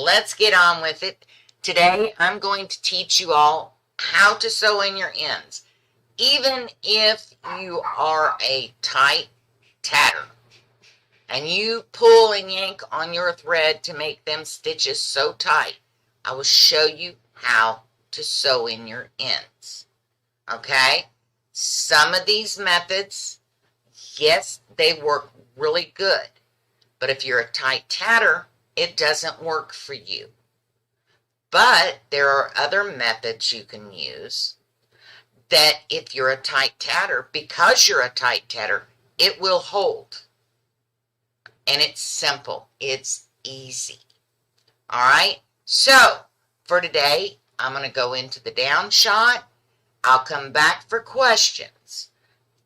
let's get on with it. Today, I'm going to teach you all how to sew in your ends. Even if you are a tight tatter and you pull and yank on your thread to make them stitches so tight, I will show you how to sew in your ends. Okay? Some of these methods, yes, they work really good. But if you're a tight tatter, it doesn't work for you. But there are other methods you can use that if you're a tight tatter, because you're a tight tatter, it will hold. And it's simple. It's easy. All right? So, for today, I'm going to go into the down shot. I'll come back for questions.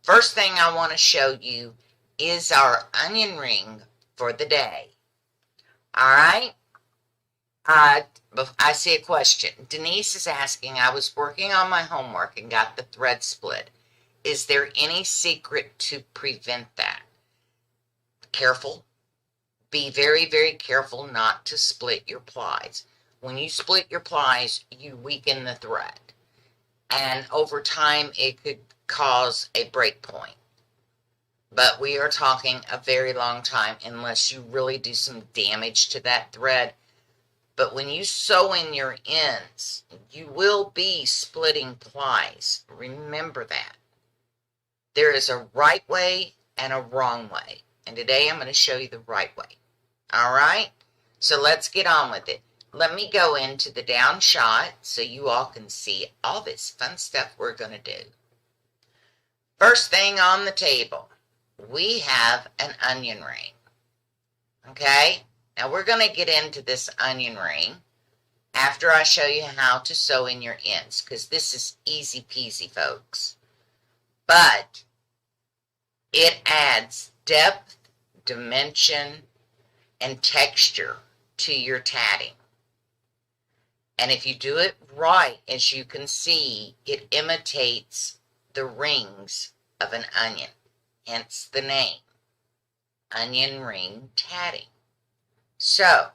First thing I want to show you is our onion ring for the day. All right? I see a question. Denise is asking, I was working on my homework and got the thread split. Is there any secret to prevent that? Careful. Be very, very careful not to split your plies. When you split your plies, you weaken the thread. And over time, it could cause a break point. But we are talking a very long time unless you really do some damage to that thread. But when you sew in your ends, you will be splitting plies. Remember that. There is a right way and a wrong way. And today I'm going to show you the right way. All right? So let's get on with it. Let me go into the down shot so you all can see all this fun stuff we're going to do. First thing on the table, we have an onion ring. Okay? Now we're going to get into this onion ring after I show you how to sew in your ends, because this is easy peasy, folks. But it adds depth, dimension, and texture to your tatting. And if you do it right, as you can see, it imitates the rings of an onion, hence the name, onion ring tatting. So,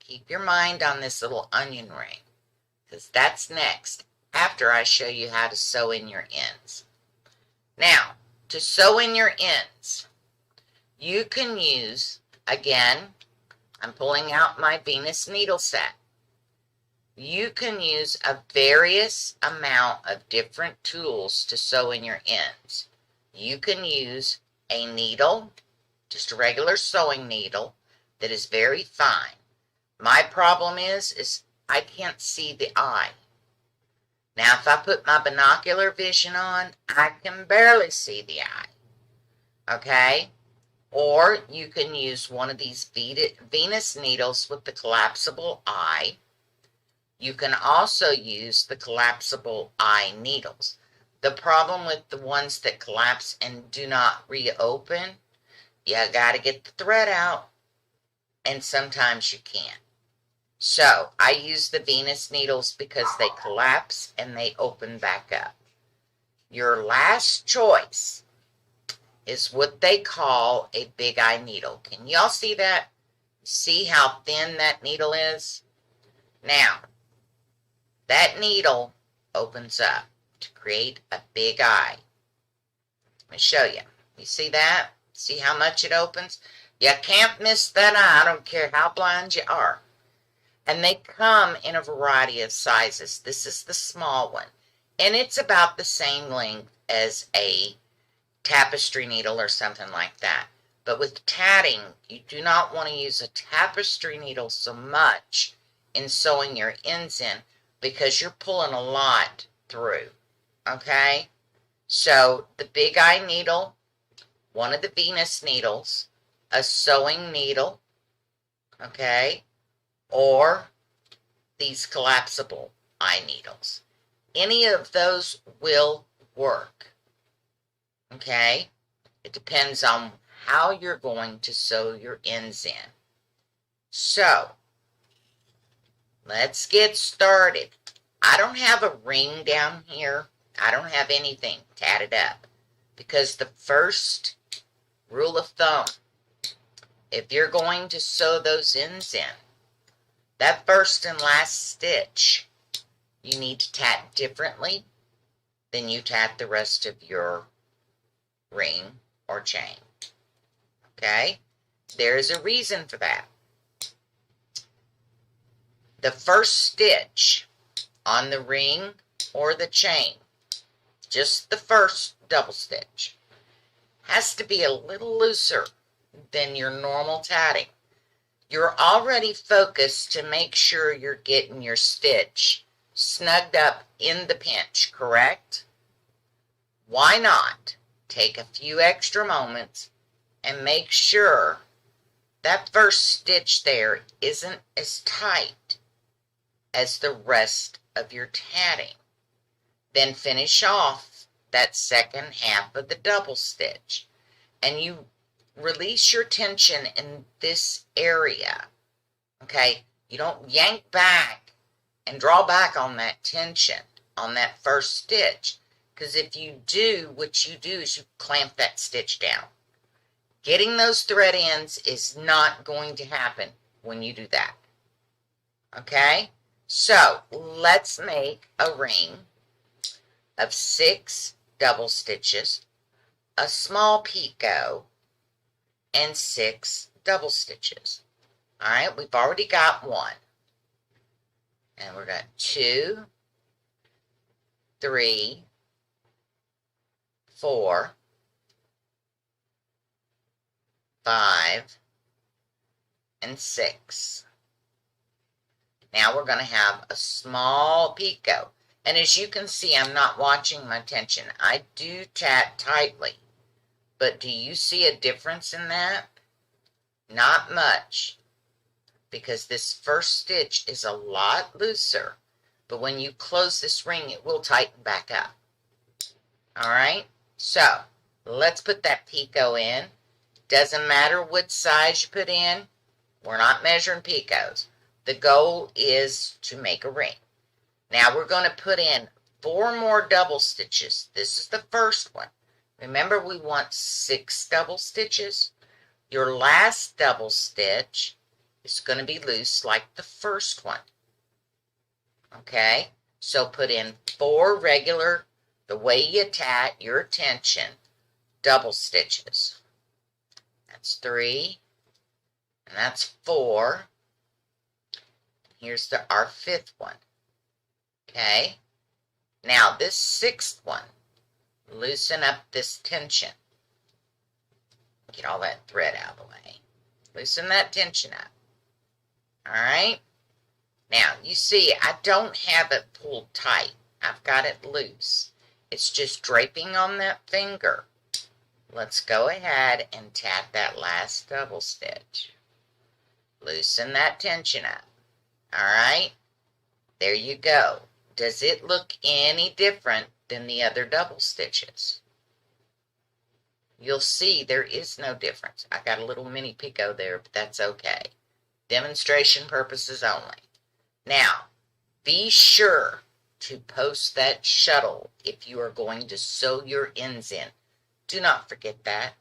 keep your mind on this little onion ring, because that's next, after I show you how to sew in your ends. Now, to sew in your ends, you can use, again, I'm pulling out my Venus needle set. You can use a various amount of different tools to sew in your ends. You can use a needle, just a regular sewing needle, that is very fine. My problem is I can't see the eye. Now, if I put my binocular vision on, I can barely see the eye. Okay? Or you can use one of these Venus needles with the collapsible eye. You can also use the collapsible eye needles. The problem with the ones that collapse and do not reopen, you got to get the thread out. And sometimes you can't. So, I use the Venus needles because they collapse and they open back up. Your last choice is what they call a big eye needle. Can y'all see that? See how thin that needle is? Now, that needle opens up to create a big eye. Let me show you. You see that? See how much it opens? You can't miss that eye. I don't care how blind you are. And they come in a variety of sizes. This is the small one. And it's about the same length as a tapestry needle or something like that. But with tatting, you do not want to use a tapestry needle so much in sewing your ends in because you're pulling a lot through. Okay? So the big eye needle, one of the Venus needles, a sewing needle, okay, or these collapsible eye needles. Any of those will work, okay? It depends on how you're going to sew your ends in. So, let's get started. I don't have a ring down here. I don't have anything tatted up because the first rule of thumb, if you're going to sew those ends in, That first and last stitch, you need to tat differently than you tat the rest of your ring or chain. Okay? There's a reason for that. The first stitch on the ring or the chain, just the first double stitch, has to be a little looser than your normal tatting. You're already focused to make sure you're getting your stitch snugged up in the pinch, correct? Why not take a few extra moments and make sure that first stitch there isn't as tight as the rest of your tatting. Then finish off that second half of the double stitch, and you release your tension in this area. Okay, you don't yank back and draw back on that tension on that first stitch, because if you do, what you do is you clamp that stitch down. Getting those thread ends is not going to happen when you do that. Okay, so let's make a ring of 6 double stitches, a small picot, and 6 double stitches. All right, we've already got 1. And we're got 2, 3, 4, 5, and 6. Now we're going to have a small picot. And as you can see, I'm not watching my tension. I do tat tightly. But do you see a difference in that? Not much. Because this first stitch is a lot looser. But when you close this ring, it will tighten back up. Alright? So, let's put that picot in. Doesn't matter what size you put in. We're not measuring picots. The goal is to make a ring. Now we're going to put in 4 more double stitches. This is the first one. Remember, we want 6 double stitches. Your last double stitch is going to be loose like the first one. Okay? So put in 4 regular, the way you tat your tension, double stitches. That's 3. And that's 4. Here's our 5th one. Okay? Now this 6th one, loosen up this tension. Get all that thread out of the way. Loosen that tension up. Alright? Now, you see, I don't have it pulled tight. I've got it loose. It's just draping on that finger. Let's go ahead and tat that last double stitch. Loosen that tension up. Alright? There you go. Does it look any different than the other double stitches? You'll see there is no difference. I got a little mini picot there, but that's okay. Demonstration purposes only. Now, be sure to post that shuttle if you are going to sew your ends in. Do not forget that.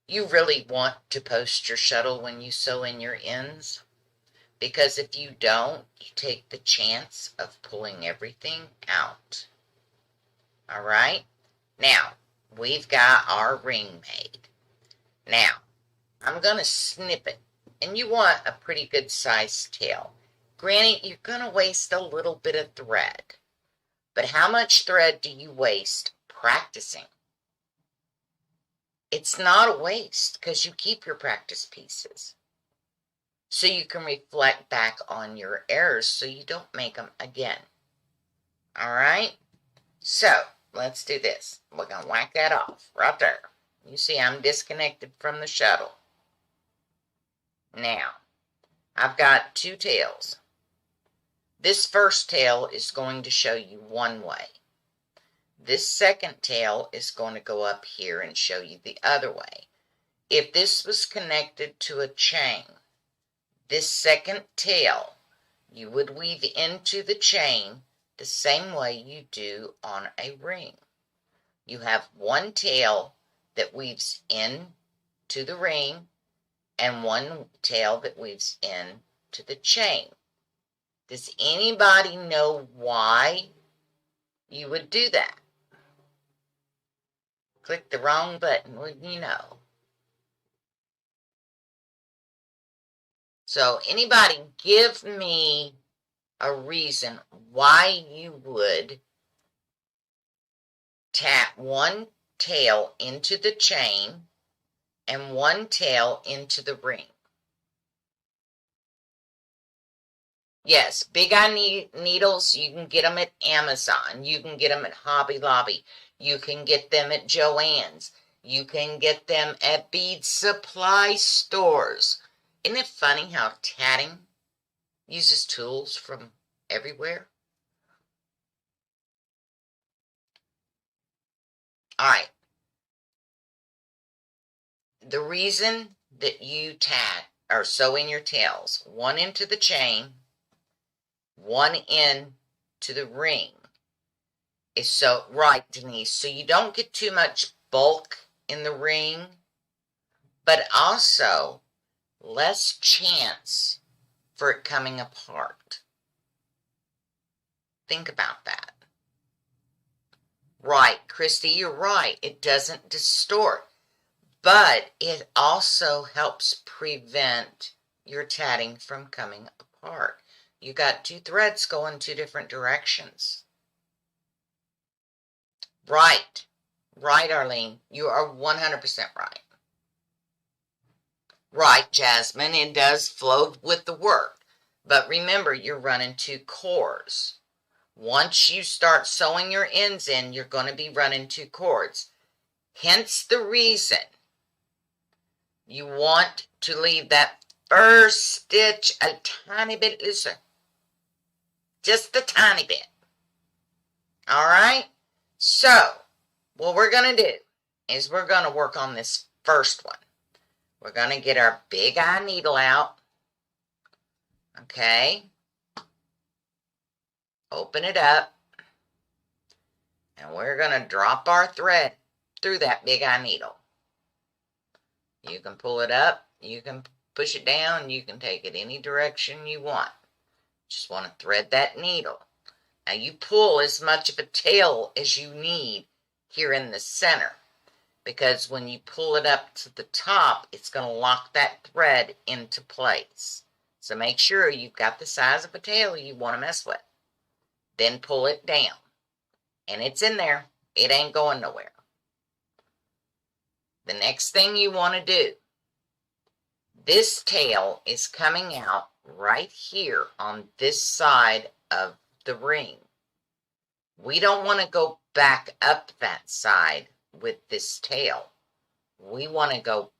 You really want to post your shuttle when you sew in your ends, because if you don't, you take the chance of pulling everything out. All right? Now, we've got our ring made. Now, I'm going to snip it, and you want a pretty good sized tail. Granted, you're going to waste a little bit of thread, but how much thread do you waste practicing? It's not a waste because you keep your practice pieces, so you can reflect back on your errors so you don't make them again. All right? So, let's do this. We're going to whack that off right there. You see I'm disconnected from the shuttle. Now, I've got 2 tails. This first tail is going to show you one way. This second tail is going to go up here and show you the other way. If this was connected to a chain, this second tail, you would weave into the chain the same way you do on a ring. You have one tail that weaves in to the ring and one tail that weaves in to the chain. Does anybody know why you would do that? Click the wrong button, wouldn't you know? So anybody give me a reason why you would tap one tail into the chain and one tail into the ring. Yes, big eye needles, you can get them at Amazon. You can get them at Hobby Lobby. You can get them at Joann's. You can get them at bead supply stores. Isn't it funny how tatting uses tools from everywhere? All right. The reason that you tat or sew in your tails, one into the chain, one in to the ring, is so, right, Denise, so you don't get too much bulk in the ring, but also less chance for it coming apart. Think about that. Right, Christy, you're right. It doesn't distort, but it also helps prevent your tatting from coming apart. You got two threads going two different directions. Right. Right, Arlene. You are 100% right. Right, Jasmine. It does flow with the work. But remember, you're running two cores. Once you start sewing your ends in, you're going to be running two cords. Hence the reason you want to leave that first stitch a tiny bit looser. Just a tiny bit. All right? So, what we're going to do is we're going to work on this first one. We're going to get our big eye needle out. Okay? Open it up. And we're going to drop our thread through that big eye needle. You can pull it up. You can push it down. You can take it any direction you want. Just want to thread that needle. Now you pull as much of a tail as you need here in the center, because when you pull it up to the top, it's going to lock that thread into place. So make sure you've got the size of a tail you want to mess with. Then pull it down. And it's in there. It ain't going nowhere. The next thing you want to do, this tail is coming out right here on this side of the ring. We don't want to go back up that side with this tail. We want to go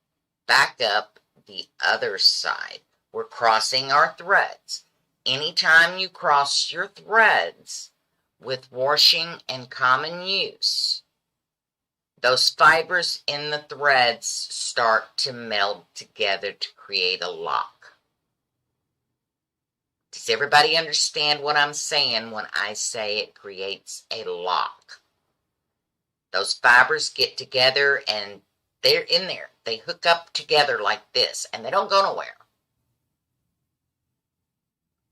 back up the other side. We're crossing our threads. Anytime you cross your threads with washing and common use, those fibers in the threads start to meld together to create a lock. Does everybody understand what I'm saying when I say it creates a lock? Those fibers get together and they're in there. They hook up together like this and they don't go nowhere.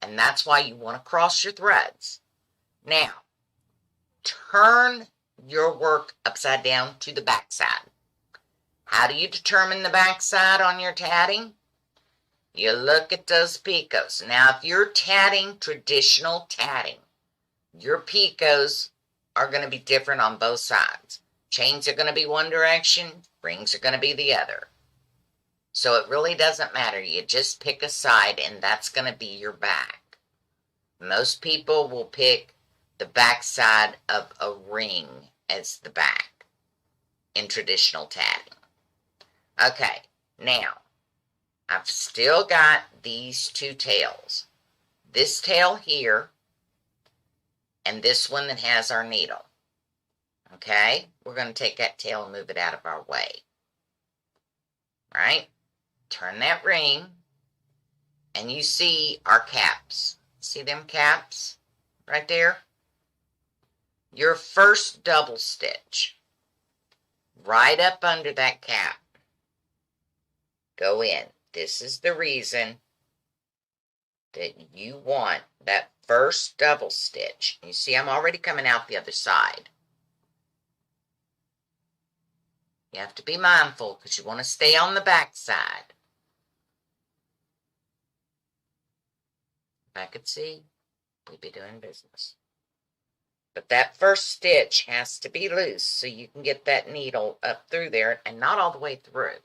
And that's why you want to cross your threads. Now, turn your work upside down to the back side. How do you determine the back side on your tatting? You look at those picots. Now, if you're tatting traditional tatting, your picots are going to be different on both sides. Chains are going to be one direction, rings are going to be the other. So it really doesn't matter. You just pick a side, and that's going to be your back. Most people will pick the back side of a ring as the back in traditional tatting. Okay, now, I've still got these two tails. This tail here, and this one that has our needle. Okay, we're going to take that tail and move it out of our way. Right? Turn that ring, and you see our caps. See them caps right there? Your first double stitch, right up under that cap. Go in. This is the reason that you want that first double stitch. You see, I'm already coming out the other side. You have to be mindful because you want to stay on the back side. If I could see, we'd be doing business. But that first stitch has to be loose so you can get that needle up through there and not all the way through.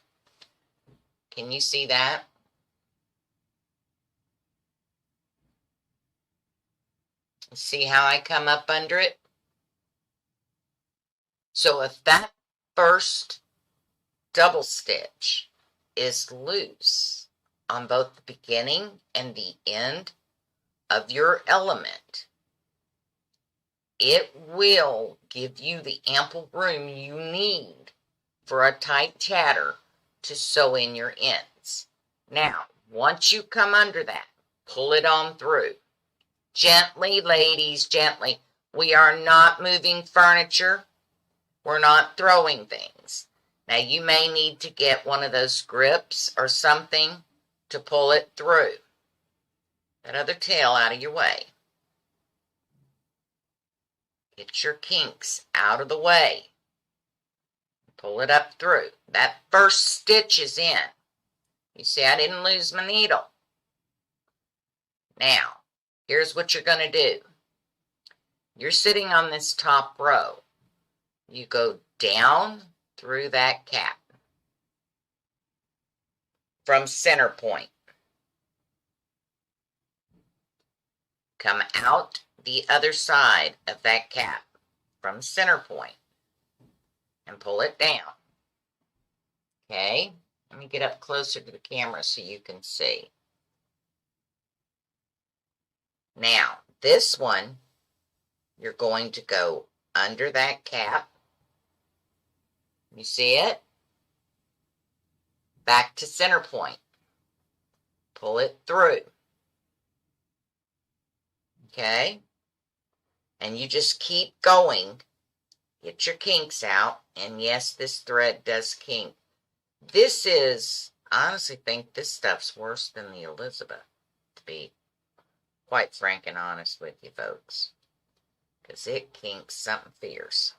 Can you see that? See how I come up under it? So if that first double stitch is loose on both the beginning and the end of your element, it will give you the ample room you need for a tight chatter to sew in your ends. Now, once you come under that, pull it on through. Gently, ladies, gently. We are not moving furniture. We're not throwing things. Now, you may need to get one of those grips or something to pull it through. That other tail out of your way. Get your kinks out of the way. Pull it up through. That first stitch is in. You see, I didn't lose my needle. Now, here's what you're going to do. You're sitting on this top row. You go down through that cap from center point. Come out the other side of that cap from center point and pull it down. Okay, let me get up closer to the camera so you can see. Now, this one, you're going to go under that cap. You see it? Back to center point. Pull it through. Okay? And you just keep going. Get your kinks out. And yes, this thread does kink. This is, I honestly think this stuff's worse than the Elizabeth, to be quite frank and honest with you folks. Because it kinks something fierce.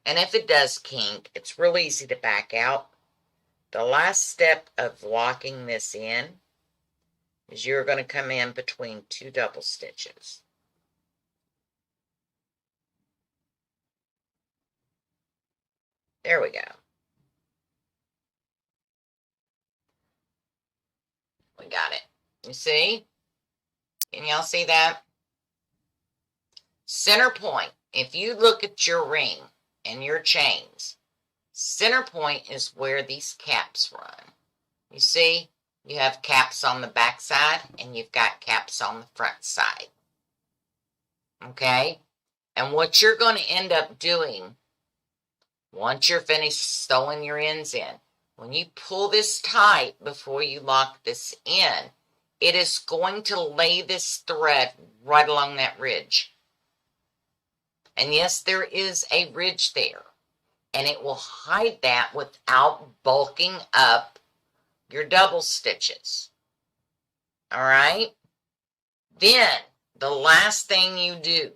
And if it does kink, it's real easy to back out. The last step of locking this in is you're going to come in between two double stitches. There we go. We got it. You see? Can y'all see that? Center point. If you look at your ring and your chains, center point is where these caps run. You see? You have caps on the back side and you've got caps on the front side. Okay? And what you're going to end up doing once you're finished sewing your ends in, when you pull this tight before you lock this in, it is going to lay this thread right along that ridge. And yes, there is a ridge there. And it will hide that without bulking up your double stitches. All right? Then, the last thing you do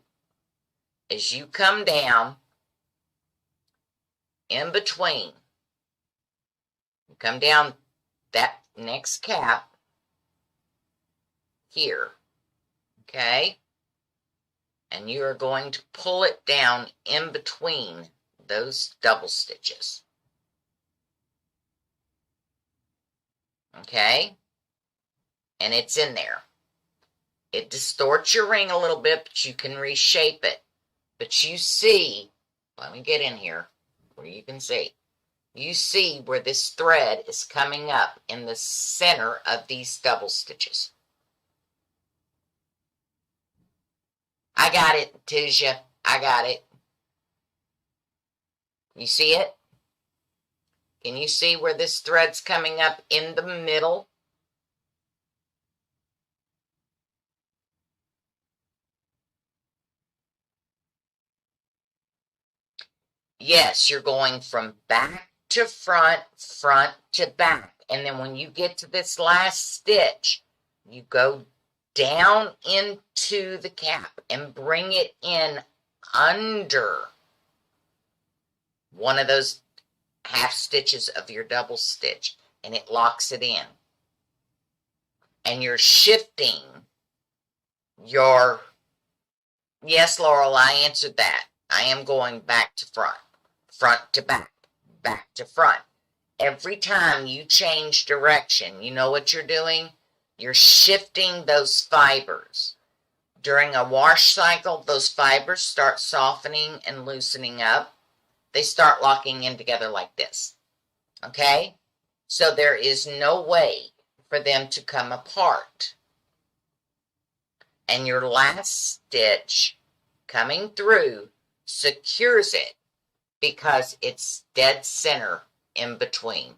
is you come down in between. You come down that next cap here. Okay? And you are going to pull it down in between those double stitches. Okay? And it's in there. It distorts your ring a little bit, but you can reshape it. But you see, let me get in here where you can see. You see where this thread is coming up in the center of these double stitches. I got it, Tizia. I got it. You see it? Can you see where this thread's coming up in the middle? Yes, you're going from back to front, front to back And then when you get to this last stitch, you go down into the cap and bring it in under one of those half stitches of your double stitch, and it locks it in. And you're shifting your, yes, Laurel, I answered that. I am going back to front, front to back, back to front. Every time you change direction, you know what you're doing? You're shifting those fibers. During a wash cycle, those fibers start softening and loosening up. They start locking in together like this. Okay? So there is no way for them to come apart. And your last stitch coming through secures it because it's dead center in between.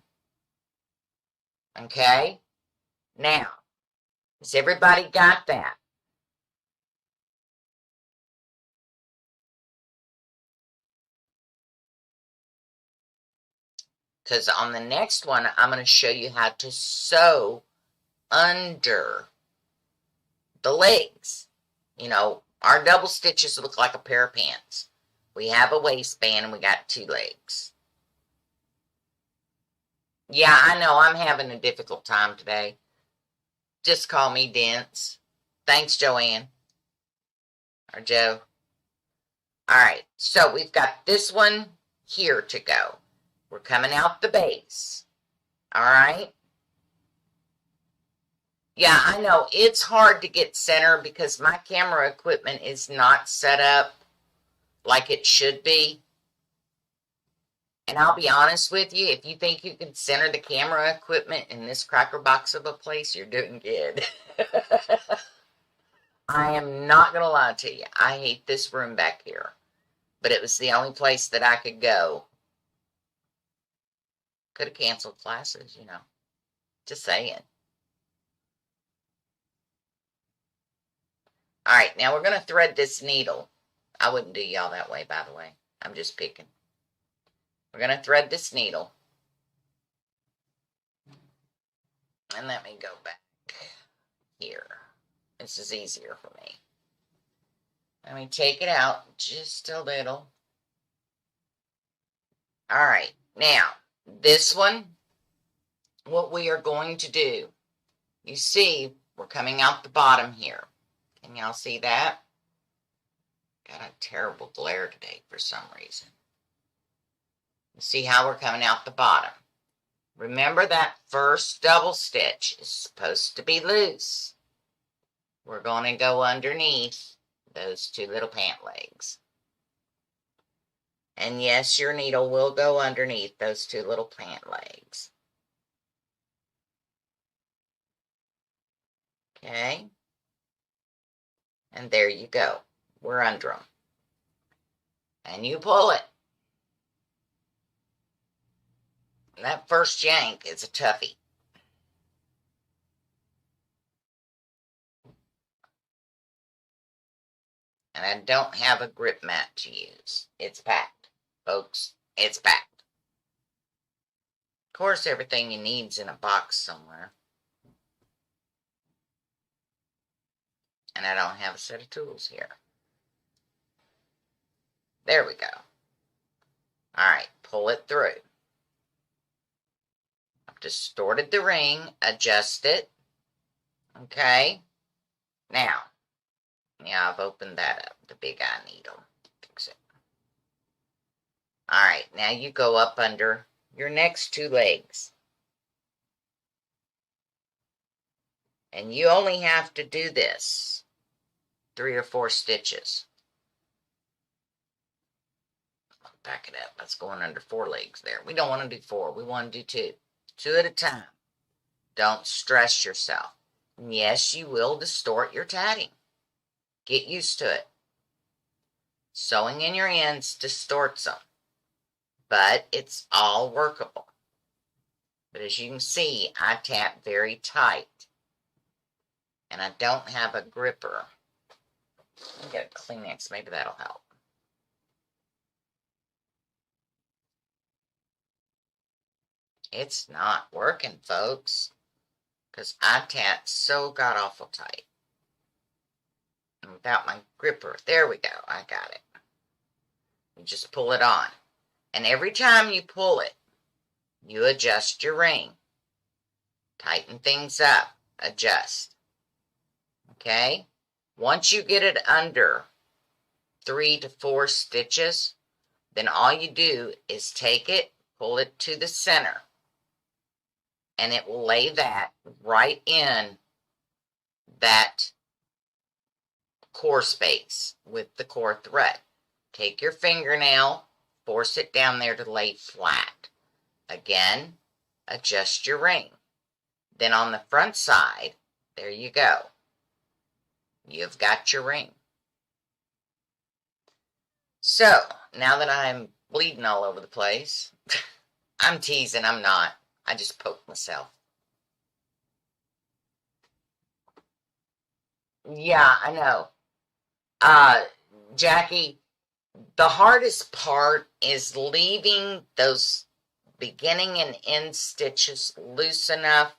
Okay? Now, has everybody got that? Because on the next one, I'm going to show you how to sew under the legs. You know, our double stitches look like a pair of pants. We have a waistband and we got two legs. Yeah, I know I'm having a difficult time today. Just call me dense. Thanks, Joanne. Or Joe. All right, so we've got this one here to go. We're coming out the base. All right. Yeah, I know it's hard to get center because my camera equipment is not set up like it should be. And I'll be honest with you, if you think you can center the camera equipment in this cracker box of a place, you're doing good. I am not going to lie to you. I hate this room back here. But it was the only place that I could go. Could have canceled classes, you know. Just saying. All right, now we're going to thread this needle. I wouldn't do y'all that way, by the way. I'm just picking. We're going to thread this needle. And let me go back here. This is easier for me. Let me take it out just a little. All right, now this one, what we are going to do, you see, we're coming out the bottom here. Can y'all see that? Got a terrible glare today for some reason. See how we're coming out the bottom. Remember that first double stitch is supposed to be loose. We're going to go underneath those two little pant legs. And yes, your needle will go underneath those two little pant legs. Okay. And there you go. We're under them. And you pull it. And that first yank is a toughie. And I don't have a grip mat to use. It's packed, folks. It's packed. Of course, everything you need's in a box somewhere. And I don't have a set of tools here. There we go. All right, pull it through. I've distorted the ring, adjust it. Okay. Now, yeah, I've opened that up, the big eye needle. Fix it. All right, now you go up under your next two legs. And you only have to do this 3 or 4 stitches. Back it up. That's going under 4 legs there. We don't want to do 4. We want to do 2. 2 at a time. Don't stress yourself. And yes, you will distort your tatting. Get used to it. Sewing in your ends distorts them. But it's all workable. But as you can see, I tap very tight. And I don't have a gripper. Let me get a Kleenex. Maybe that'll help. It's not working, folks, because I tat so god-awful tight. And without my gripper, there we go, I got it. You just pull it on. And every time you pull it, you adjust your ring. Tighten things up, adjust. Okay? Once you get it under 3 to 4 stitches, then all you do is take it, pull it to the center, and it will lay that right in that core space with the core thread. Take your fingernail, force it down there to lay flat. Again, adjust your ring. Then on the front side, there you go. You've got your ring. So, now that I'm bleeding all over the place, I'm teasing, I'm not. I just poked myself. Yeah, I know. Jackie, the hardest part is leaving those beginning and end stitches loose enough.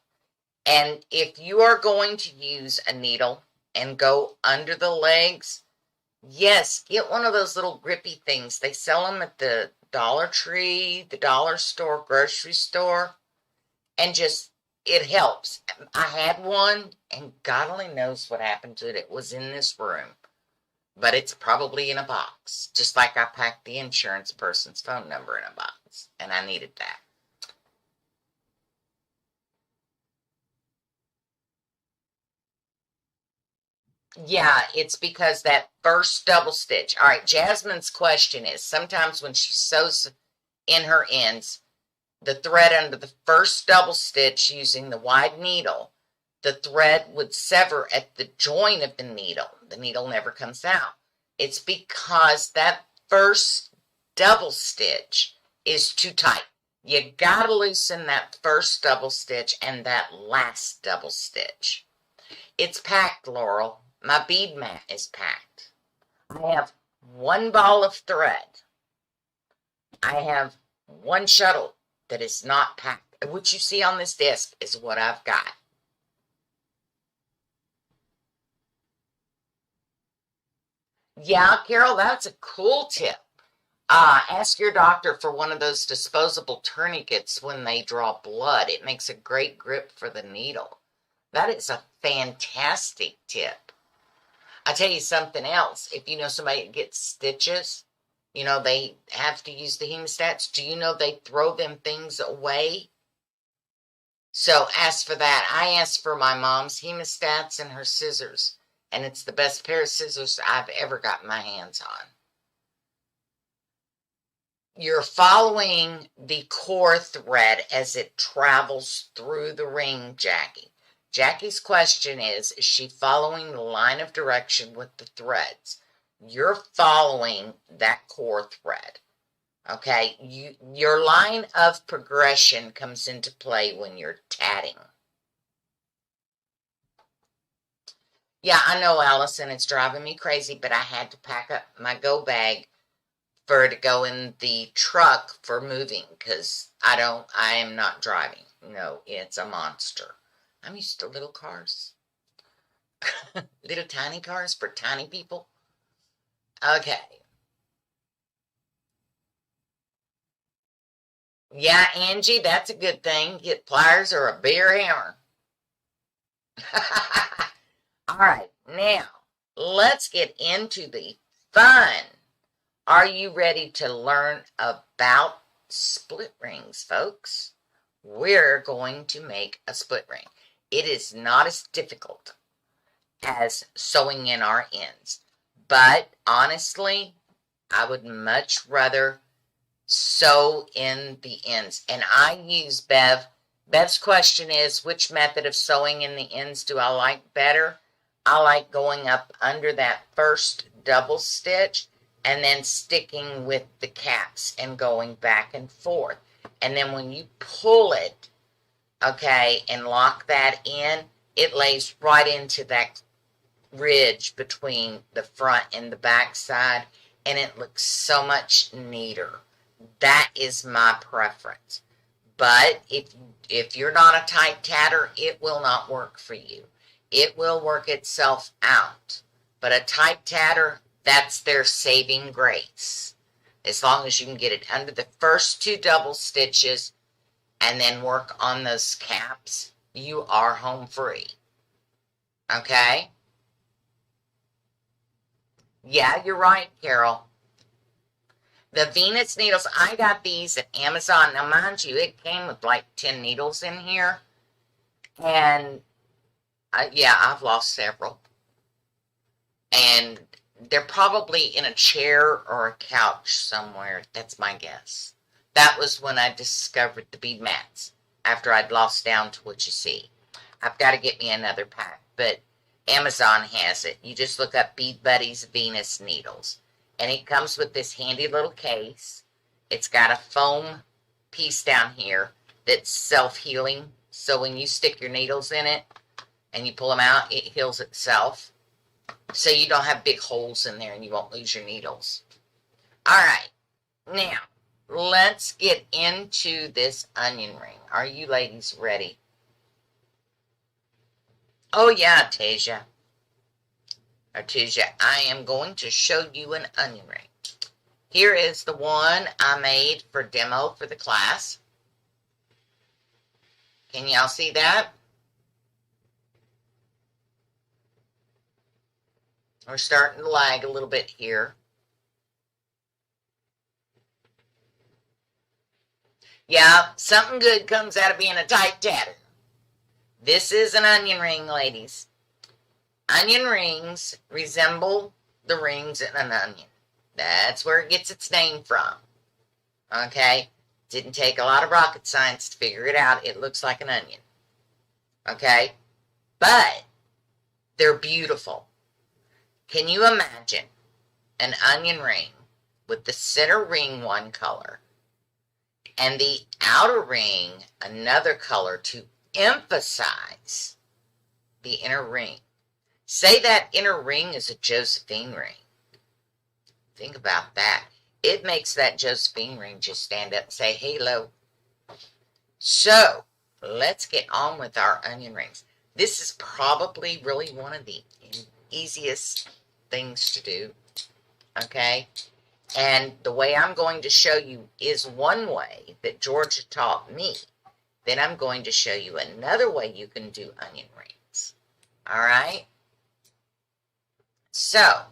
And if you are going to use a needle and go under the legs, yes, get one of those little grippy things. They sell them at the Dollar Tree, the dollar store, grocery store, and just, it helps. I had one, and God only knows what happened to it. It was in this room, but it's probably in a box, just like I packed the insurance person's phone number in a box, and I needed that. Yeah, it's because that first double stitch. All right, Jasmine's question is, sometimes when she sews in her ends, the thread under the first double stitch using the wide needle, the thread would sever at the joint of the needle. The needle never comes out. It's because that first double stitch is too tight. You gotta loosen that first double stitch and that last double stitch. It's packed, Laurel. My bead mat is packed. I have one ball of thread. I have one shuttle that is not packed. What you see on this desk is what I've got. Yeah, Carol, that's a cool tip. Ask your doctor for one of those disposable tourniquets when they draw blood. It makes a great grip for the needle. That is a fantastic tip. I tell you something else. If you know somebody that gets stitches, you know, they have to use the hemostats. Do you know they throw them things away? So ask for that. I asked for my mom's hemostats and her scissors, and it's the best pair of scissors I've ever got my hands on. You're following the core thread as it travels through the ring, Jackie. Jackie's question is she following the line of direction with the threads? You're following that core thread. Okay, your line of progression comes into play when you're tatting. Yeah, I know, Allison, it's driving me crazy, but I had to pack up my go bag for to go in the truck for moving because I am not driving. No, it's a monster. I'm used to little cars. Little tiny cars for tiny people. Okay. Yeah, Angie, that's a good thing. Get pliers or a beer hammer. All right, now let's get into the fun. Are you ready to learn about split rings, folks? We're going to make a split ring. It is not as difficult as sewing in our ends, but honestly, I would much rather sew in the ends. And I use Bev. Bev's question is, which method of sewing in the ends do I like better? I like going up under that first double stitch and then sticking with the caps and going back and forth. And then when you pull it, okay, and lock that in, it lays right into that ridge between the front and the back side, and it looks so much neater. That is my preference. But if you're not a tight tatter, it will not work for you. It will work itself out. But a tight tatter, that's their saving grace. As long as you can get it under the first 2 double stitches and then work on those caps, you are home free. Okay? Yeah, you're right, Carol. The Venus needles, I got these at Amazon. Now, mind you, it came with like 10 needles in here. And, yeah, I've lost several. And they're probably in a chair or a couch somewhere. That's my guess. That was when I discovered the bead mats, after I'd lost down to what you see. I've got to get me another pack, but Amazon has it. You just look up Bead Buddies Venus needles. And it comes with this handy little case. It's got a foam piece down here that's self-healing. So when you stick your needles in it and you pull them out, it heals itself. So you don't have big holes in there and you won't lose your needles. All right. Now, let's get into this onion ring. Are you ladies ready? Oh, yeah, Artesia, I am going to show you an onion ring. Here is the one I made for demo for the class. Can y'all see that? We're starting to lag a little bit here. Yeah, something good comes out of being a tight tatter. This is an onion ring, ladies. Onion rings resemble the rings in an onion. That's where it gets its name from. Okay? Didn't take a lot of rocket science to figure it out. It looks like an onion. Okay? But they're beautiful. Can you imagine an onion ring with the center ring one color and the outer ring another color to emphasize the inner ring? Say that inner ring is a Josephine ring. Think about that. It makes that Josephine ring just stand up and say, hello. So, let's get on with our onion rings. This is probably really one of the easiest things to do. Okay? And the way I'm going to show you is one way that Georgia taught me. Then I'm going to show you another way you can do onion rings. All right? So,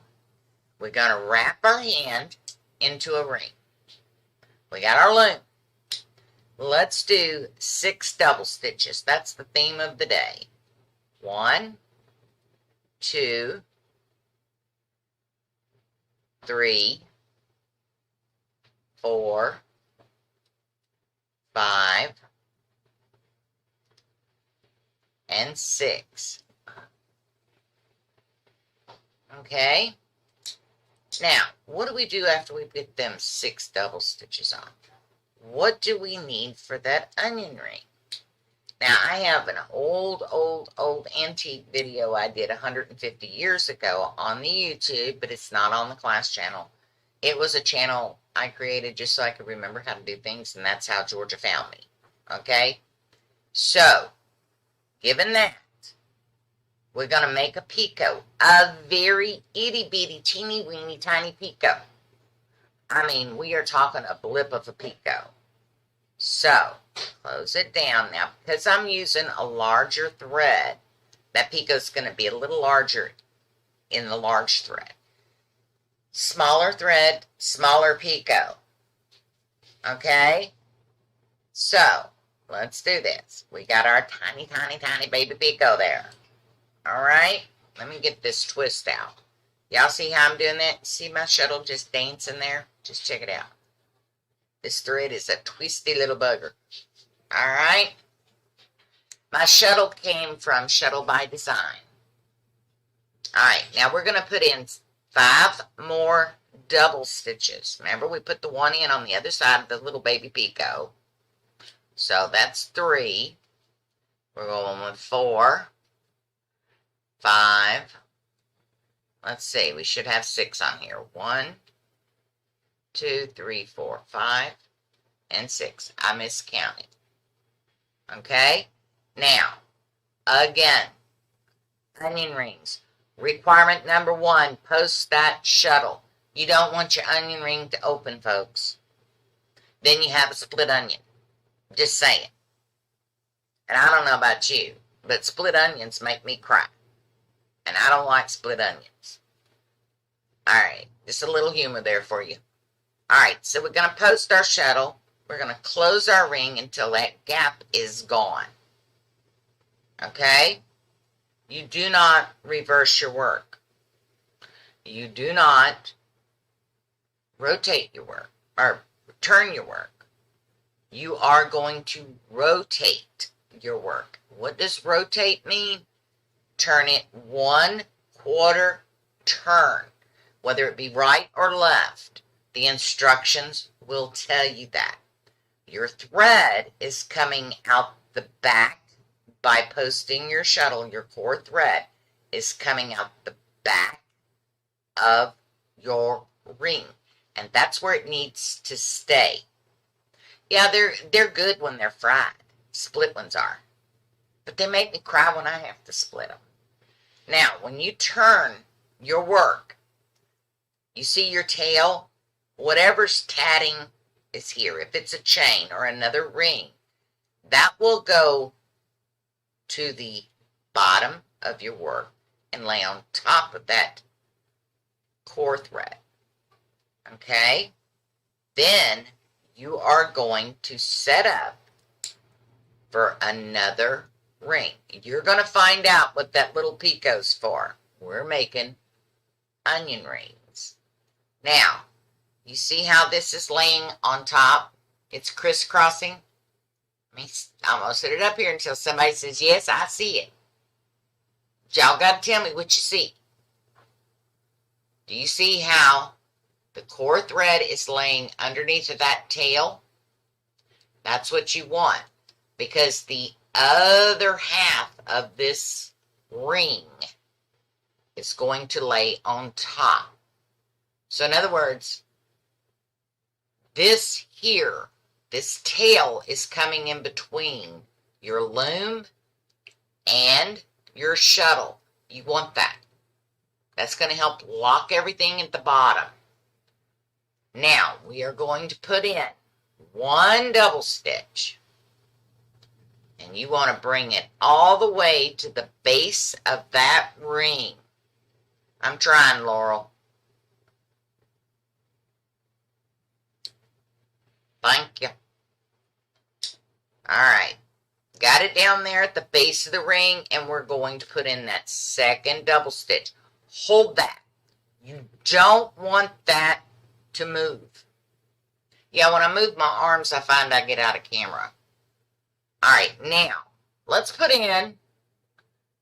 we're going to wrap our hand into a ring. We got our loom. Let's do 6 double stitches. That's the theme of the day. 1, 2, 3, 4, 5, and 6. Okay? Now, what do we do after we get them 6 double stitches on? What do we need for that onion ring? Now, I have an old antique video I did 150 years ago on the YouTube, but it's not on the class channel. It was a channel I created just so I could remember how to do things, and that's how Georgia found me. Okay? So, given that, we're going to make a picot, a very itty-bitty, teeny-weeny, tiny picot. I mean, we are talking a blip of a picot. So, close it down. Now, because I'm using a larger thread, that picot's going to be a little larger in the large thread. Smaller thread, smaller picot. Okay? So, let's do this. We got our tiny, tiny, tiny baby picot there. All right, let me get this twist out. Y'all see how I'm doing that? See my shuttle just dancing there? Just check it out. This thread is a twisty little bugger. All right. My shuttle came from Shuttle by Design. All right, now we're going to put in 5 more double stitches. Remember, we put the one in on the other side of the little baby picot. So that's 3. We're going with 4. 5. Let's see, we should have 6 on here. 1, 2, 3, 4, 5, and 6. I miscounted. Okay? Now, again, onion rings. Requirement number 1, post that shuttle. You don't want your onion ring to open, folks. Then you have a split onion. Just saying. And I don't know about you, but split onions make me cry. And I don't like split onions. Alright, just a little humor there for you. Alright, so we're going to post our shuttle. We're going to close our ring until that gap is gone. Okay? You do not reverse your work. You do not rotate your work or turn your work. You are going to rotate your work. What does rotate mean? Turn it 1/4 turn, whether it be right or left. The instructions will tell you that. Your thread is coming out the back by posting your shuttle. Your core thread is coming out the back of your ring, and that's where it needs to stay. Yeah, they're good when they're fried. Split ones are. But they make me cry when I have to split them. Now, when you turn your work, you see your tail, whatever's tatting is here. If it's a chain or another ring, that will go to the bottom of your work and lay on top of that core thread. Okay? Then you are going to set up for another ring. You're going to find out what that little picot's for. We're making onion rings. Now, you see how this is laying on top? It's crisscrossing. I'm going to set it up here until somebody says, yes, I see it. Y'all got to tell me what you see. Do you see how the core thread is laying underneath of that tail? That's what you want, because the other half of this ring is going to lay on top. So in other words, this here, this tail is coming in between your loom and your shuttle. You want that. That's going to help lock everything at the bottom. Now, we are going to put in 1 double stitch. And you want to bring it all the way to the base of that ring. I'm trying, Laurel. Thank you. Alright. Got it down there at the base of the ring, and we're going to put in that 2nd double stitch. Hold that. You don't want that to move. Yeah, when I move my arms, I find I get out of camera. Alright, now, let's put in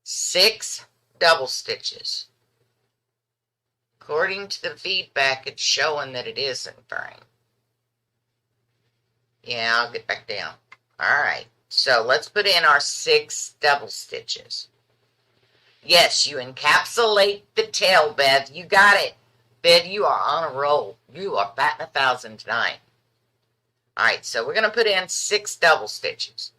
6 double stitches. According to the feedback, it's showing that it is in frame. Yeah, I'll get back down. Alright, so let's put in our 6 double stitches. Yes, you encapsulate the tail, Bev. You got it. Bev, you are on a roll. You are batting 1,000 tonight. Alright, so we're going to put in 6 double stitches.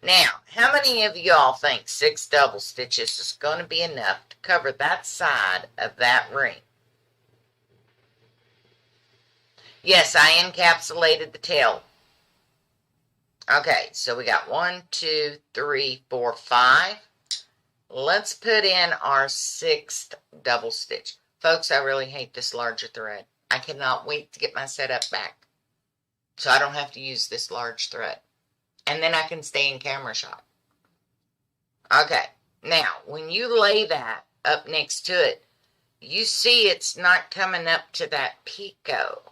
Now, how many of y'all think 6 double stitches is going to be enough to cover that side of that ring? Yes, I encapsulated the tail. Okay, so we got 1, 2, 3, 4, 5. Let's put in our 6th double stitch. Folks, I really hate this larger thread. I cannot wait to get my setup back so I don't have to use this large thread. And then I can stay in camera shot. Okay, now, when you lay that up next to it, you see it's not coming up to that picot.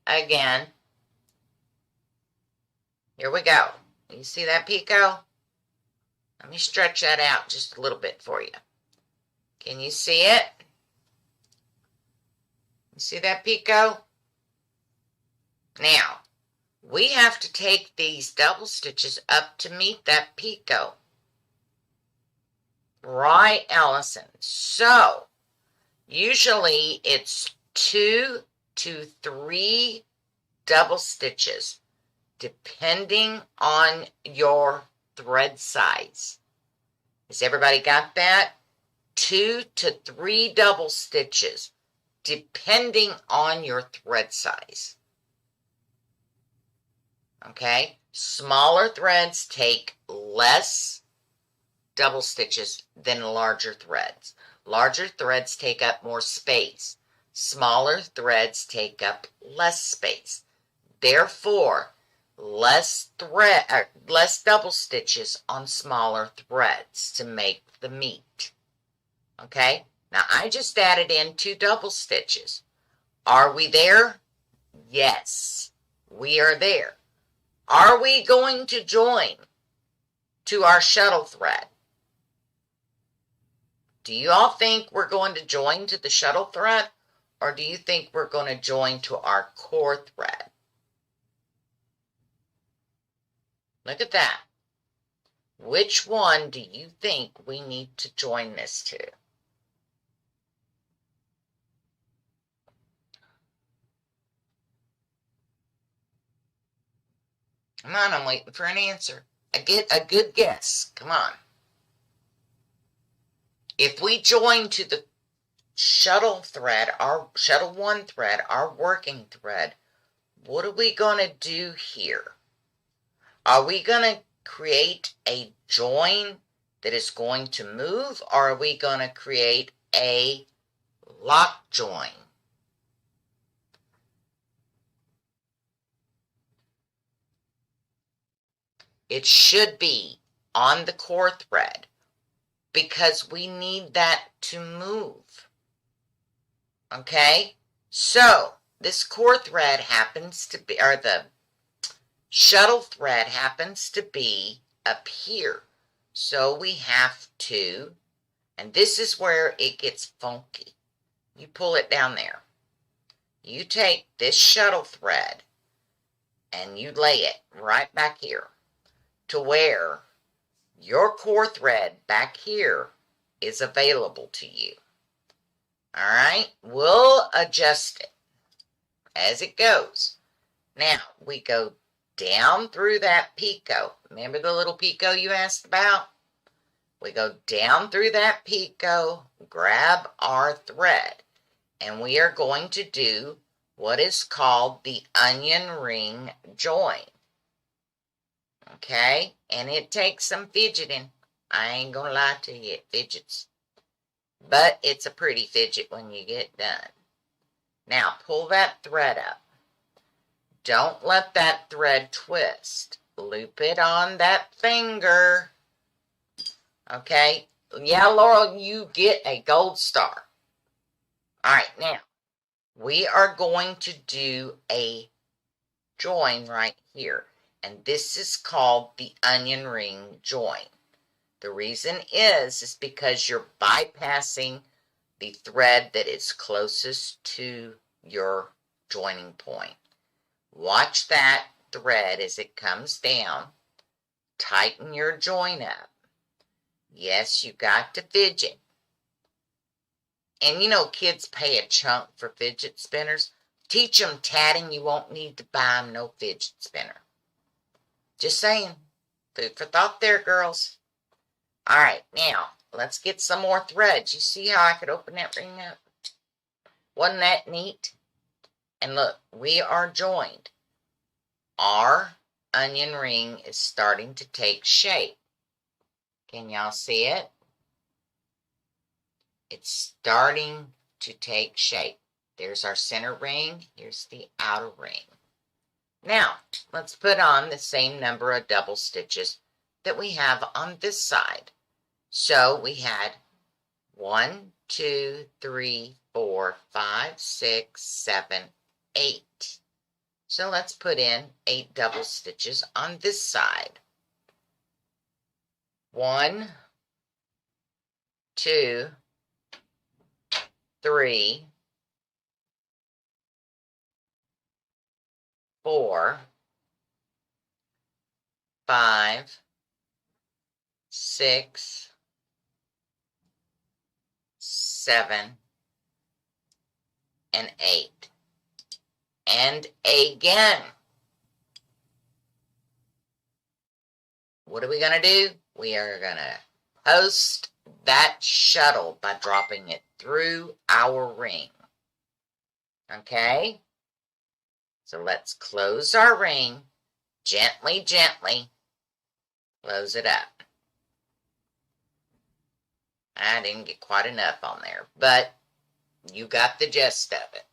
Again, here we go. You see that picot? Let me stretch that out just a little bit for you. Can you see it? You see that picot? Now, we have to take these double stitches up to meet that picot. Right, Allison? So, usually it's 2 to 3 double stitches depending on your thread size. Has everybody got that? 2 to 3 double stitches, depending on your thread size. Okay? Smaller threads take less double stitches than larger threads. Larger threads take up more space. Smaller threads take up less space. Therefore, less double stitches on smaller threads to make the meat. Okay? Now, I just added in 2 double stitches. Are we there? Yes, we are there. Are we going to join to our shuttle thread? Do you all think we're going to join to the shuttle thread, or do you think we're going to join to our core thread? Look at that. Which one do you think we need to join this to? Come on, I'm waiting for an answer. Get a good guess. Come on. If we join to the shuttle thread, our shuttle 1 thread, our working thread, what are we going to do here? Are we going to create a join that is going to move, or are we going to create a lock join? It should be on the core thread because we need that to move. Okay? So, this core thread happens to be, or the shuttle thread happens to be up here. So we have to, and this is where it gets funky. You pull it down there. You take this shuttle thread and you lay it right back here to where your core thread back here is available to you. All right? We'll adjust it as it goes. Now, we go down through that picot. Remember the little picot you asked about? We go down through that picot, grab our thread, and we are going to do what is called the onion ring join. Okay? And it takes some fidgeting. I ain't gonna lie to you, it fidgets. But it's a pretty fidget when you get done. Now, pull that thread up. Don't let that thread twist. Loop it on that finger. Okay? Yeah, Laurel, you get a gold star. All right, now, we are going to do a join right here. And this is called the onion ring join. The reason is because you're bypassing the thread that is closest to your joining point. Watch that thread as it comes down. Tighten your join up. Yes, you got to fidget. And you know, kids pay a chunk for fidget spinners. Teach them tatting. You won't need to buy them no fidget spinner. Just saying. Food for thought there, girls. All right, now, let's get some more threads. You see how I could open that ring up? Wasn't that neat? And look, we are joined. Our onion ring is starting to take shape. Can y'all see it? It's starting to take shape. There's our center ring. Here's the outer ring. Now, let's put on the same number of double stitches that we have on this side. So we had 1, 2, 3, 4, 5, 6, 7, 8. So let's put in 8 double stitches on this side. 1, 2, 3, 4, 5, 6, 7, and 8. And again. what are we going to do? We are going to post that shuttle by dropping it through our ring. Okay? So let's close our ring. Gently, gently. Close it up. I didn't get quite enough on there, but you got the gist of it.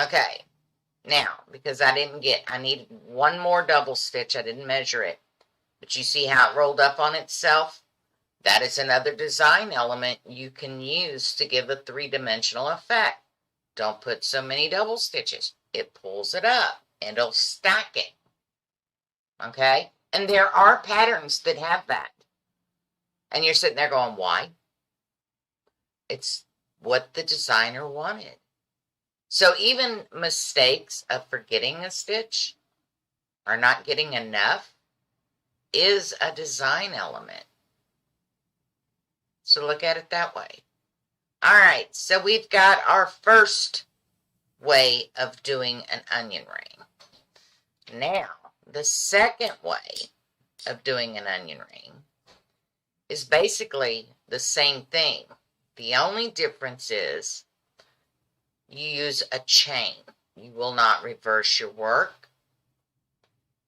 Okay. Now, because I needed one more double stitch. I didn't measure it. But you see how it rolled up on itself? That is another design element you can use to give a three-dimensional effect. Don't put so many double stitches. It pulls it up and it'll stack it. Okay? And there are patterns that have that. And you're sitting there going, why? It's what the designer wanted. So even mistakes of forgetting a stitch or not getting enough is a design element. So look at it that way. All right, so we've got our first way of doing an onion ring. Now, the second way of doing an onion ring is basically the same thing. The only difference is you use a chain. You will not reverse your work.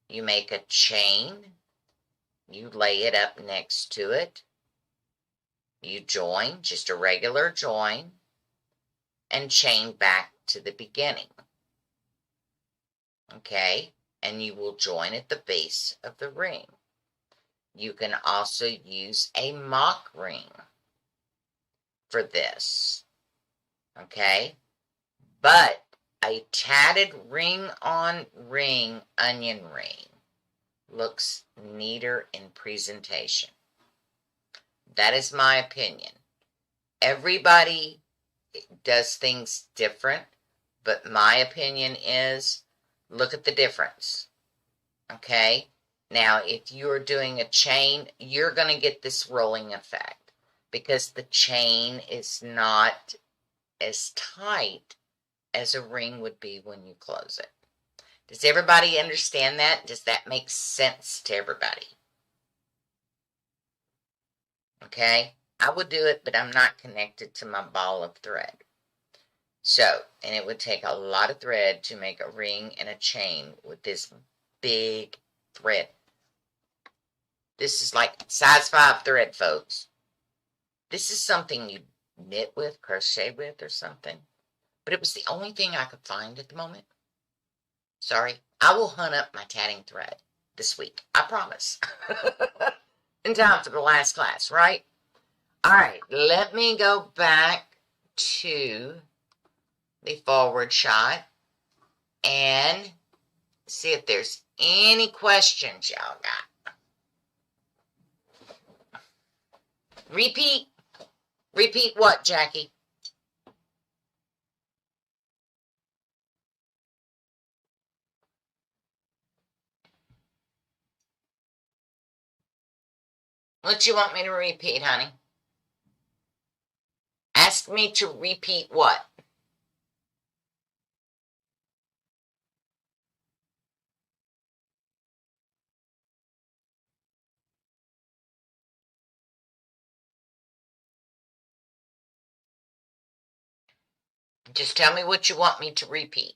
You make a chain. You lay it up next to it. You join, just a regular join, and chain back to the beginning. Okay? And you will join at the base of the ring. You can also use a mock ring for this. Okay? But a tatted ring-on-ring onion ring looks neater in presentation. That is my opinion. Everybody does things different, but my opinion is look at the difference. Okay? Now, if you're doing a chain, you're going to get this rolling effect because the chain is not as tight as a ring would be when you close it. Does everybody understand that? Does that make sense to everybody? Okay? I would do it, but I'm not connected to my ball of thread. So, and it would take a lot of thread to make a ring and a chain with this big thread. This is like size 5 thread, folks. This is something you knit with, crochet with, or something. But it was the only thing I could find at the moment. Sorry. I will hunt up my tatting thread this week. I promise. In time for the last class, right? All right. Let me go back to the forward shot and see if there's any questions y'all got. Repeat. Repeat what, Jackie? What you want me to repeat, honey? Ask me to repeat what? Just tell me what you want me to repeat.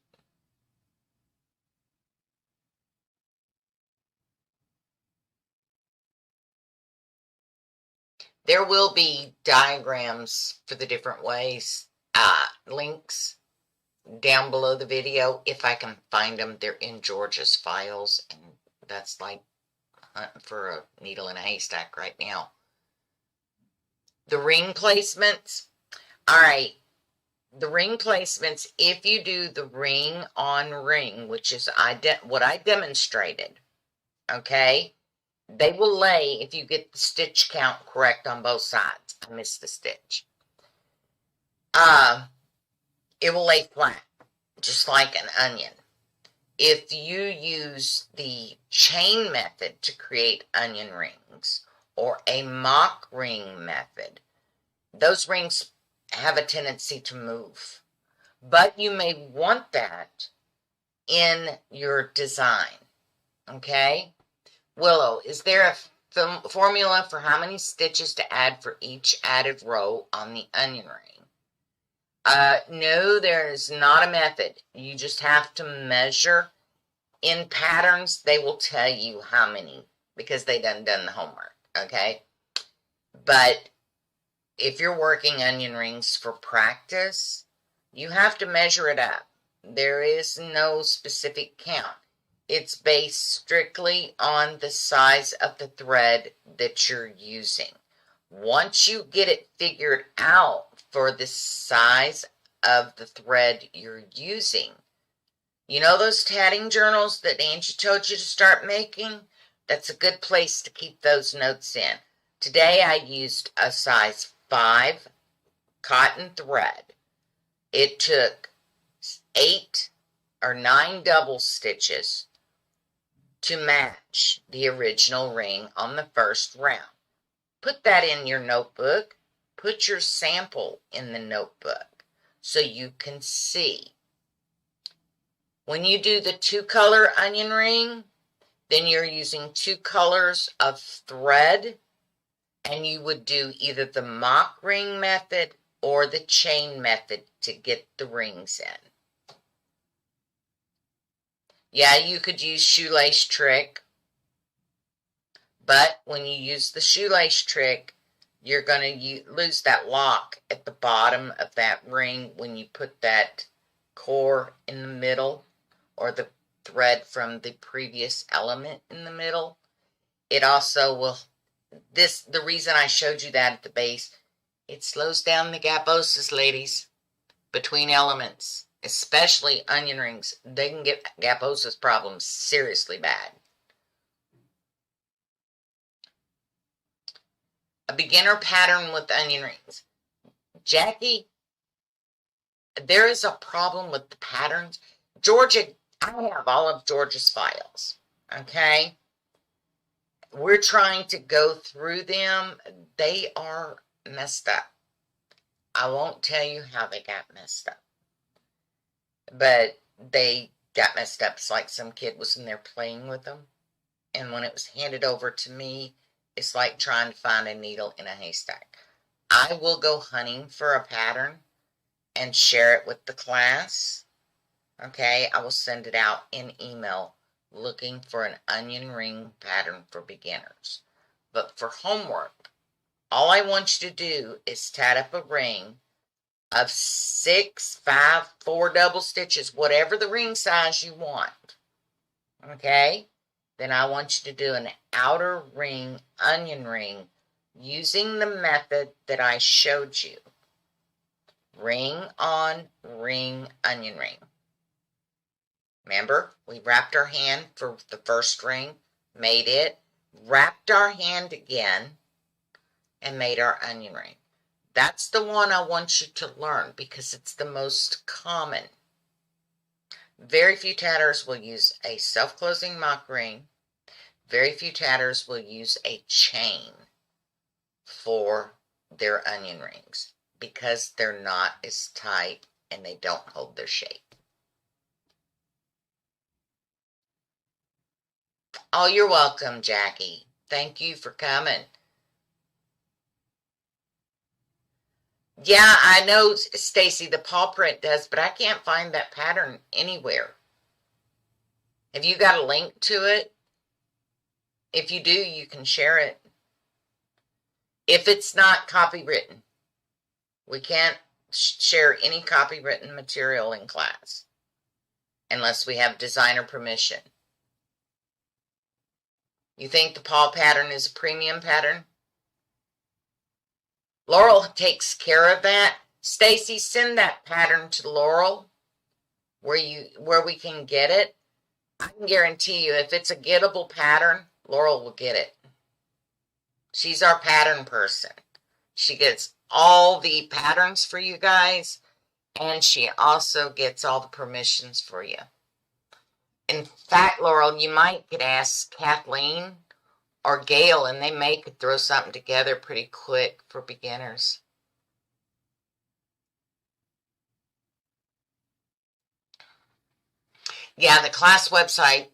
There will be diagrams for the different ways, links down below the video if I can find them. They're in Georgia's files, and that's like hunting for a needle in a haystack right now. The ring placements. All right. The ring placements, if you do the ring on ring, which is what I demonstrated, okay, they will lay, if you get the stitch count correct on both sides. I missed the stitch. It will lay flat, just like an onion. If you use the chain method to create onion rings or a mock ring method, those rings have a tendency to move. But you may want that in your design. Okay? Willow, is there a formula for how many stitches to add for each added row on the onion ring? No, there is not a method. You just have to measure. In patterns, they will tell you how many because they done the homework, okay? But if you're working onion rings for practice, you have to measure it up. There is no specific count. It's based strictly on the size of the thread that you're using. Once you get it figured out for the size of the thread you're using, you know those tatting journals that Angie told you to start making? That's a good place to keep those notes in. Today I used a size 5 cotton thread. It took 8 or 9 double stitches to match the original ring on the first round. Put that in your notebook. Put your sample in the notebook so you can see. When you do the 2-color onion ring, then you're using 2 colors of thread, and you would do either the mock ring method or the chain method to get the rings in. Yeah, you could use shoelace trick, but when you use the shoelace trick, you're going to lose that lock at the bottom of that ring when you put that core in the middle or the thread from the previous element in the middle. It also will, the reason I showed you that at the base, it slows down the gaposis, ladies, between elements, especially onion rings. They can get gaposis problems seriously bad. A beginner pattern with onion rings. Jackie, there is a problem with the patterns. Georgia, I have all of Georgia's files, okay? We're trying to go through them. They are messed up. I won't tell you how they got messed up, but they got messed up. It's like some kid was in there playing with them, and when it was handed over to me, it's like trying to find a needle in a haystack. I will go hunting for a pattern and share it with the class. Okay, I will send it out in email looking for an onion ring pattern for beginners. But for homework, all I want you to do is tat up a ring of 6, 5, 4 double stitches, whatever the ring size you want. Okay? Then I want you to do an outer ring, onion ring, using the method that I showed you. Ring on, ring, onion ring. Remember, we wrapped our hand for the first ring, made it, wrapped our hand again, and made our onion ring. That's the one I want you to learn because it's the most common. Very few tatters will use a self-closing mock ring. Very few tatters will use a chain for their onion rings because they're not as tight and they don't hold their shape. Oh, you're welcome, Jackie. Thank you for coming. Yeah, I know, Stacy, the paw print does, but I can't find that pattern anywhere. Have you got a link to it? If you do, you can share it. If it's not copywritten, we can't share any copywritten material in class unless we have designer permission. You think the paw pattern is a premium pattern? Laurel takes care of that. Stacy, send that pattern to Laurel where we can get it. I can guarantee you if it's a gettable pattern, Laurel will get it. She's our pattern person. She gets all the patterns for you guys, and she also gets all the permissions for you. In fact, Laurel, you might could ask Kathleen or Gail, and they could throw something together pretty quick for beginners. Yeah, the class website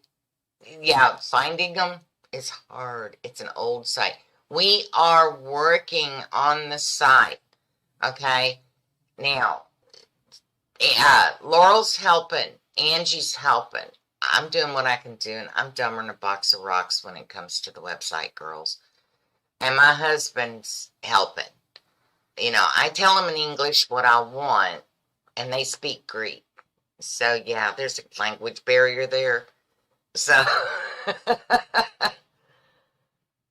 Yeah, finding them is hard. It's an old site. We are working on the site. Okay. Now, Laurel's helping. Angie's helping. I'm doing what I can do, and I'm dumber than a box of rocks when it comes to the website, girls. And my husband's helping. I tell them in English what I want, and they speak Greek. So, yeah, there's a language barrier there. So,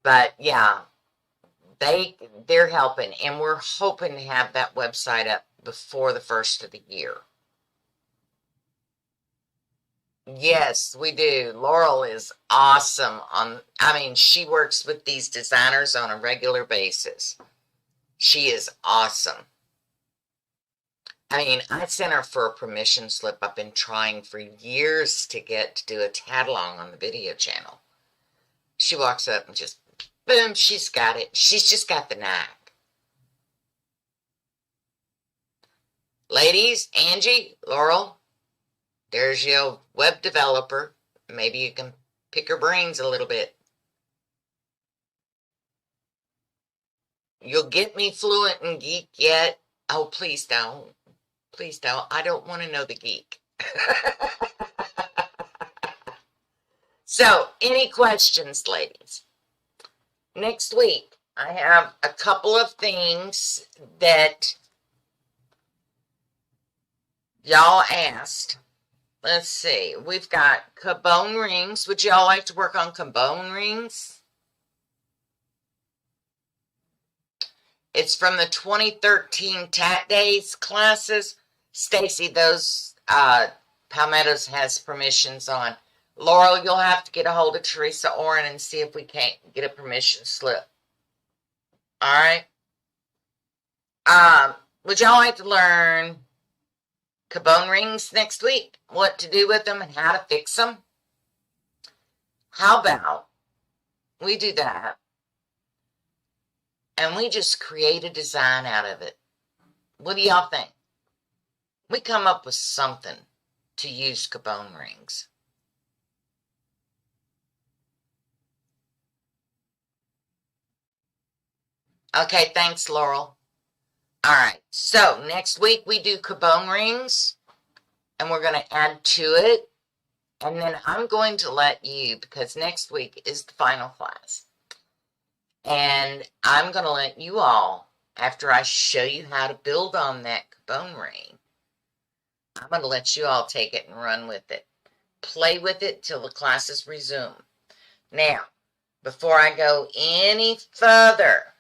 but yeah, they're helping, and we're hoping to have that website up before the first of the year. Yes, we do. Laurel is awesome she works with these designers on a regular basis. She is awesome. I sent her for a permission slip. I've been trying for years to get to do a tag-along on the video channel. She walks up and just, boom, she's got it. She's just got the knack. Ladies, Angie, Laurel, there's your web developer. Maybe you can pick her brains a little bit. You'll get me fluent in geek yet? Oh, please don't. Please don't. I don't want to know the geek. So, any questions, ladies? Next week, I have a couple of things that y'all asked. Let's see. We've got cabone rings. Would y'all like to work on cabone rings? It's from the 2013 Tat Days classes. Stacy, those palmettos has permissions on. Laurel, you'll have to get a hold of Teresa Oren and see if we can't get a permission slip. All right. Would y'all like to learn cabone rings next week? What to do with them and how to fix them? How about we do that and we just create a design out of it? What do y'all think? We come up with something to use cabone rings. Okay, thanks, Laurel. All right, so next week we do cabone rings, and we're going to add to it, and then I'm going to let you, because next week is the final class, and I'm going to let you all, after I show you how to build on that cabone ring, I'm going to let you all take it and run with it. Play with it till the classes resume. Now, before I go any further,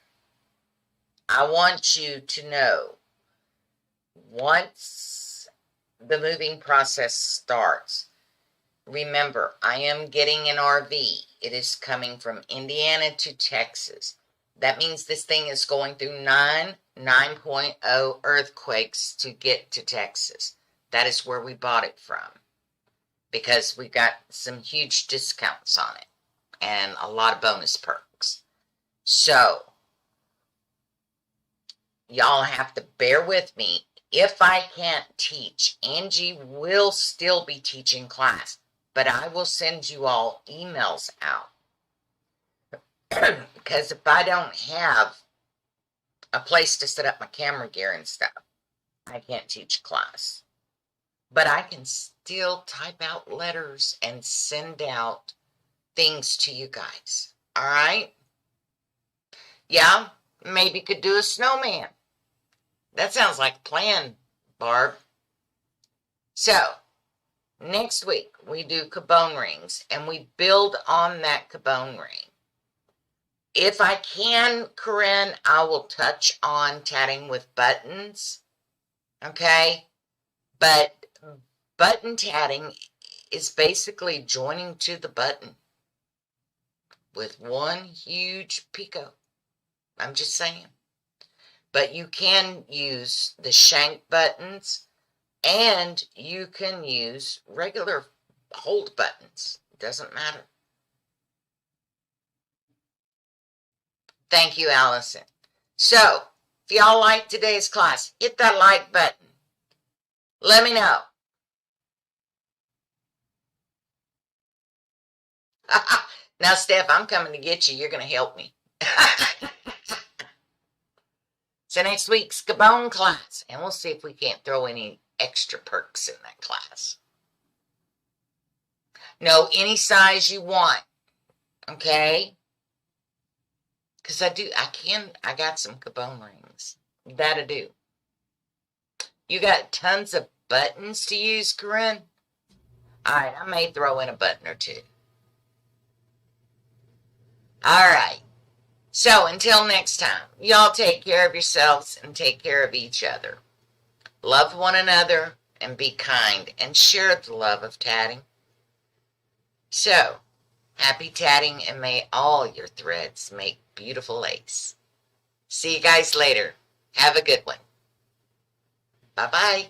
I want you to know, once the moving process starts, remember, I am getting an RV. It is coming from Indiana to Texas. That means this thing is going through 9.0 earthquakes to get to Texas. That is where we bought it from, because we got some huge discounts on it and a lot of bonus perks. So, y'all have to bear with me. If I can't teach, Angie will still be teaching class, but I will send you all emails out. Because if I don't have a place to set up my camera gear and stuff, I can't teach class. But I can still type out letters and send out things to you guys. All right? Yeah, maybe could do a snowman. That sounds like a plan, Barb. So, next week we do cabone rings, and we build on that cabone ring. If I can, Corinne, I will touch on tatting with buttons. Okay? But button tatting is basically joining to the button with one huge picot. I'm just saying. But you can use the shank buttons, and you can use regular hold buttons. It doesn't matter. Thank you, Allison. So, if y'all like today's class, hit that like button. Let me know. Now, Steph, I'm coming to get you. You're going to help me. So next week's Gabon class, and we'll see if we can't throw any extra perks in that class. No, any size you want, okay? Because I got some Gabon rings. That'll do. You got tons of buttons to use, Corinne? All right, I may throw in a button or two. All right. So until next time, y'all take care of yourselves and take care of each other. Love one another and be kind and share the love of tatting. So, happy tatting and may all your threads make beautiful lace. See you guys later. Have a good one. Bye-bye.